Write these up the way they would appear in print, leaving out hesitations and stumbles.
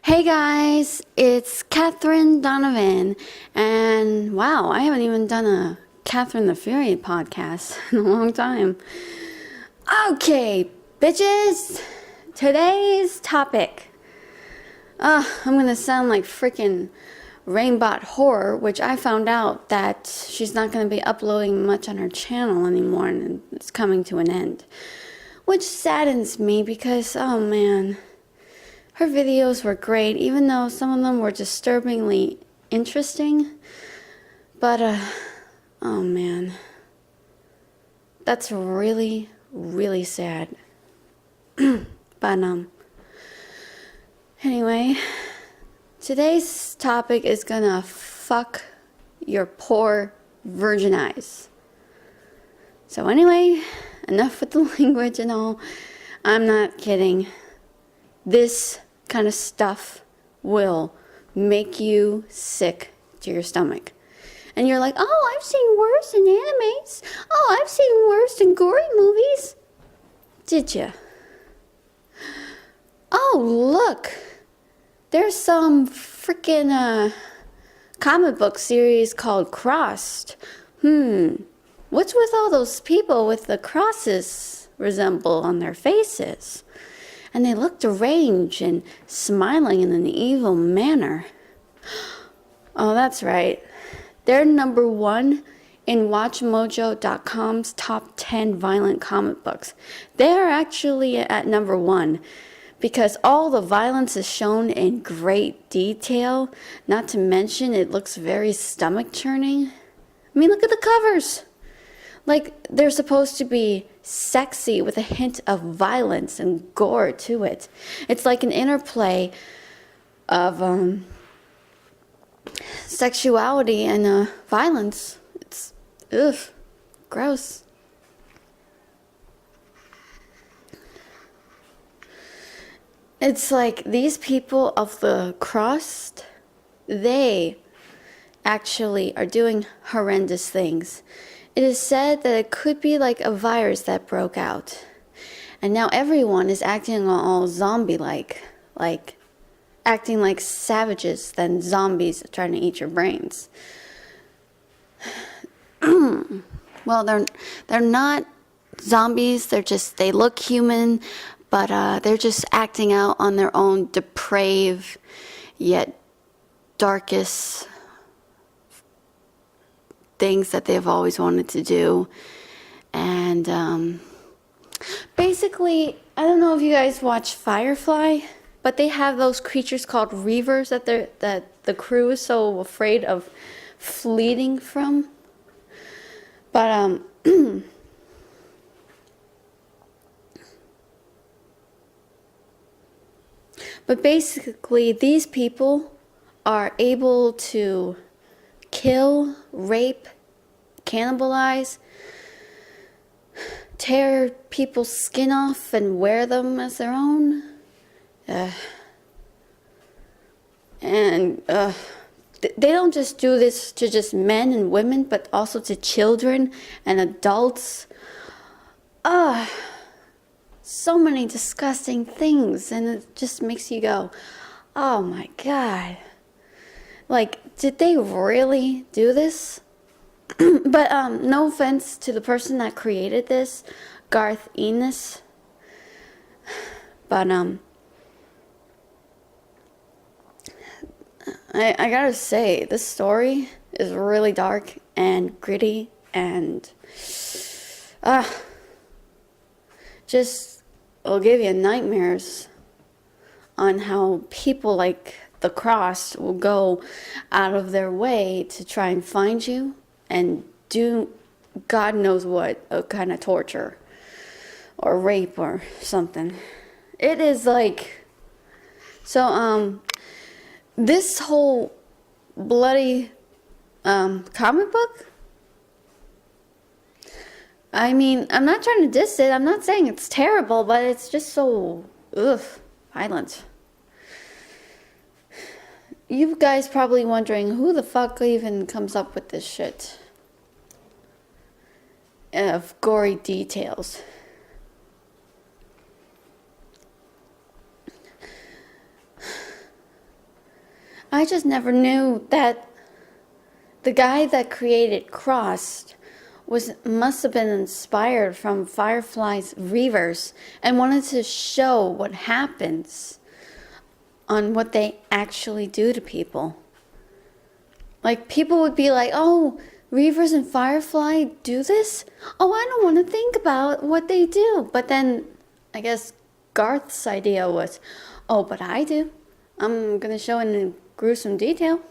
Hey guys, it's Katherine Donovan, and wow, I haven't even done a Catherine the Fury podcast in a long time. Okay, bitches, today's topic. I'm gonna sound like freaking Rainbot Horror, which I found out that she's not gonna be uploading much on her channel anymore, and it's coming to an end. Which saddens me because, oh man, her videos were great, even though some of them were disturbingly interesting. But, oh man, that's really, really sad. But, anyway, today's topic is gonna fuck your poor virgin eyes. So anyway, enough with the language and all. I'm not kidding. This kind of stuff will make you sick to your stomach. And you're like, oh, I've seen worse in animes. Oh, I've seen worse in gory movies. Did you? Oh, look. There's some freaking comic book series called Crossed. What's with all those people with the crosses resemble on their faces? And they look deranged and smiling in an evil manner. Oh, that's right. They're number one in WatchMojo.com's top 10 violent comic books. They're actually at number one because all the violence is shown in great detail. Not to mention it looks very stomach-churning. I mean, look at the covers. Like, they're supposed to be sexy with a hint of violence and gore to it. It's like an interplay of sexuality and violence. It's, gross. It's like these people of the crossed, they actually are doing horrendous things. It is said that it could be like a virus that broke out. And now everyone is acting all zombie-like. Like, acting like savages than zombies trying to eat your brains. Well, they're not zombies. They look human, but they're just acting out on their own depraved, yet darkest things that they've always wanted to do. And basically, I don't know if you guys watch Firefly, but they have those creatures called reavers that the crew is so afraid of fleeing from. But but basically these people are able to kill, rape, cannibalize, tear people's skin off and wear them as their own. They don't just do this to just men and women, but also to children and adults. So many disgusting things, and it just makes you go, oh my God. Like, did they really do this? But no offense to the person that created this, Garth Ennis. But I gotta say, this story is really dark and gritty and just will give you nightmares on how people like the cross will go out of their way to try and find you and do God knows what, a kind of torture or rape or something. It is like, so this whole bloody comic book, I mean, I'm not trying to diss it, I'm not saying it's terrible, but it's just so violent. You guys probably wondering who the fuck even comes up with this shit of gory details. I just never knew that the guy that created Crossed must have been inspired from Firefly's Reavers and wanted to show what happens on what they actually do to people. Like, people would be like, oh, Reavers and Firefly do this? Oh, I don't want to think about what they do. But then, I guess Garth's idea was, oh, but I do. I'm going to show in gruesome detail.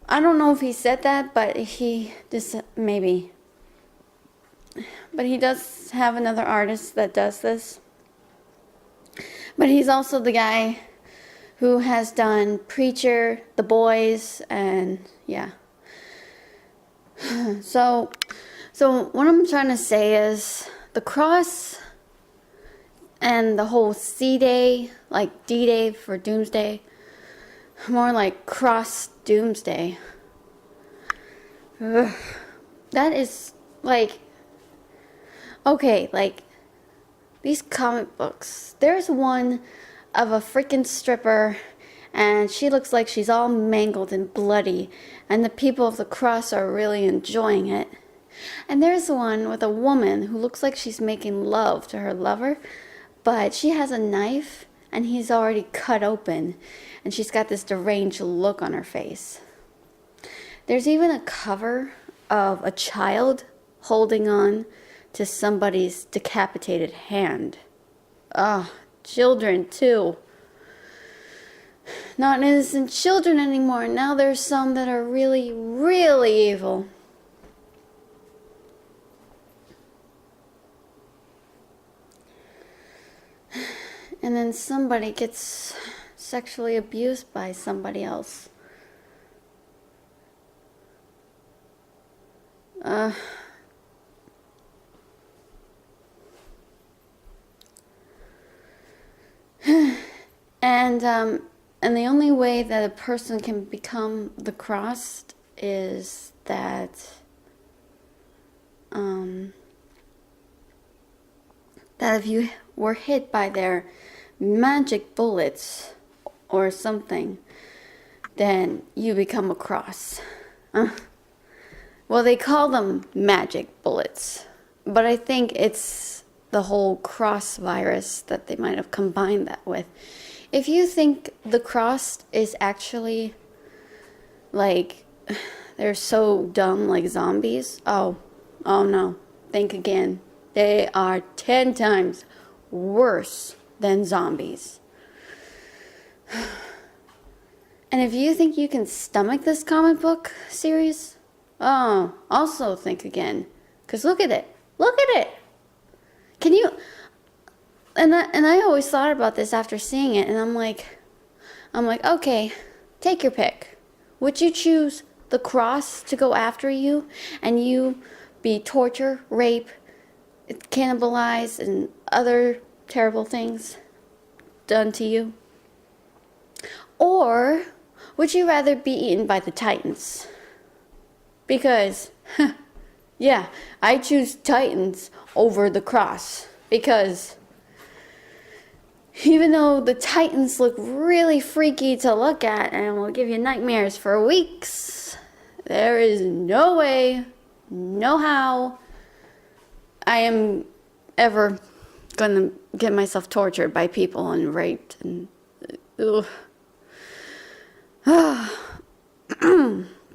I don't know if he said that, but he just, maybe. But he does have another artist that does this. But he's also the guy who has done Preacher, The Boys, and yeah. So what I'm trying to say is the cross and the whole C-Day, like D-Day for Doomsday, more like cross Doomsday. Ugh. That is like, okay, like these comic books. There's one of a freaking stripper, and she looks like she's all mangled and bloody, and the people of the cross are really enjoying it. And there's one with a woman who looks like she's making love to her lover, but she has a knife and he's already cut open, and she's got this deranged look on her face. There's even a cover of a child holding on to somebody's decapitated hand. Ugh, children too. Not innocent children anymore. Now there's some that are really, really evil. And then somebody gets sexually abused by somebody else. And the only way that a person can become the crossed is that if you were hit by their magic bullets or something, then you become a cross. Well, they call them magic bullets, but I think it's the whole cross virus that they might have combined that with. If you think the crossed is actually like they're so dumb like zombies, oh no, think again. They are 10 times worse than zombies. And if you think you can stomach this comic book series, oh, also think again. Because look at it. Look at it. Can you... And I always thought about this after seeing it, and I'm like, okay, take your pick. Would you choose the cross to go after you, and you be torture, rape, cannibalized, and other terrible things done to you? Or would you rather be eaten by the Titans? Because, yeah, I choose Titans over the cross. Because even though the Titans look really freaky to look at and will give you nightmares for weeks, there is no way, no how I am ever gonna get myself tortured by people and raped and ugh.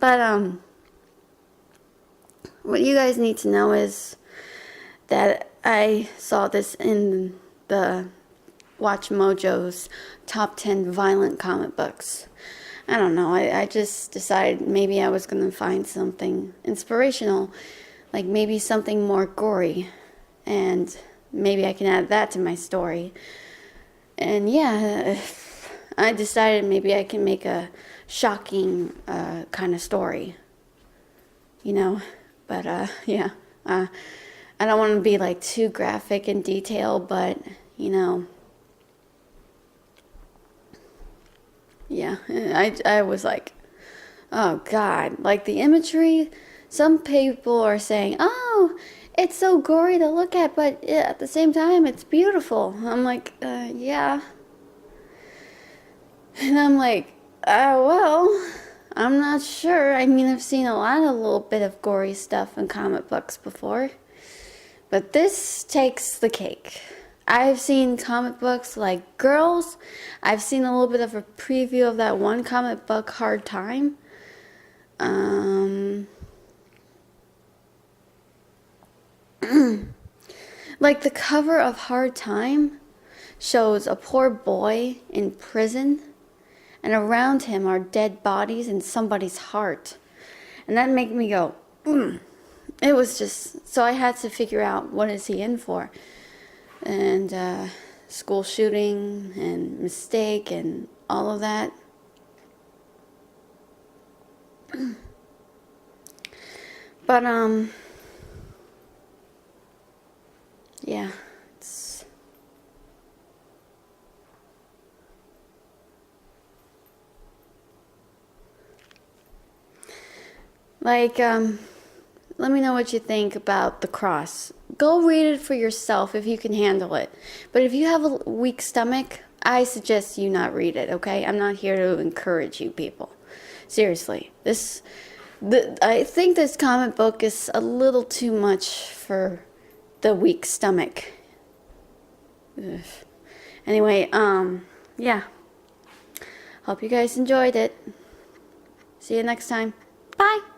But what you guys need to know is that I saw this in the Watch Mojo's top 10 violent comic books. I don't know, I just decided maybe I was going to find something inspirational, like maybe something more gory, and maybe I can add that to my story. And yeah, I decided maybe I can make a shocking kind of story, you know, but yeah, I don't want to be like too graphic in detail, but you know, yeah, I was like, oh God, like the imagery, some people are saying, oh, it's so gory to look at, but at the same time, it's beautiful. I'm like, yeah. And I'm like, Well, I'm not sure. I mean, I've seen a lot of little bit of gory stuff in comic books before. But this takes the cake. I've seen comic books like Girls. I've seen a little bit of a preview of that one comic book, Hard Time. Like the cover of Hard Time shows a poor boy in prison, and around him are dead bodies and somebody's heart. And that made me go, It was just, so I had to figure out what is he in for. And school shooting and mistake and all of that. But, yeah, it's... Like, let me know what you think about The Cross. Go read it for yourself if you can handle it. But if you have a weak stomach, I suggest you not read it, okay? I'm not here to encourage you people. Seriously. I think this comic book is a little too much for the weak stomach. Ugh. Anyway, yeah. Hope you guys enjoyed it. See you next time. Bye.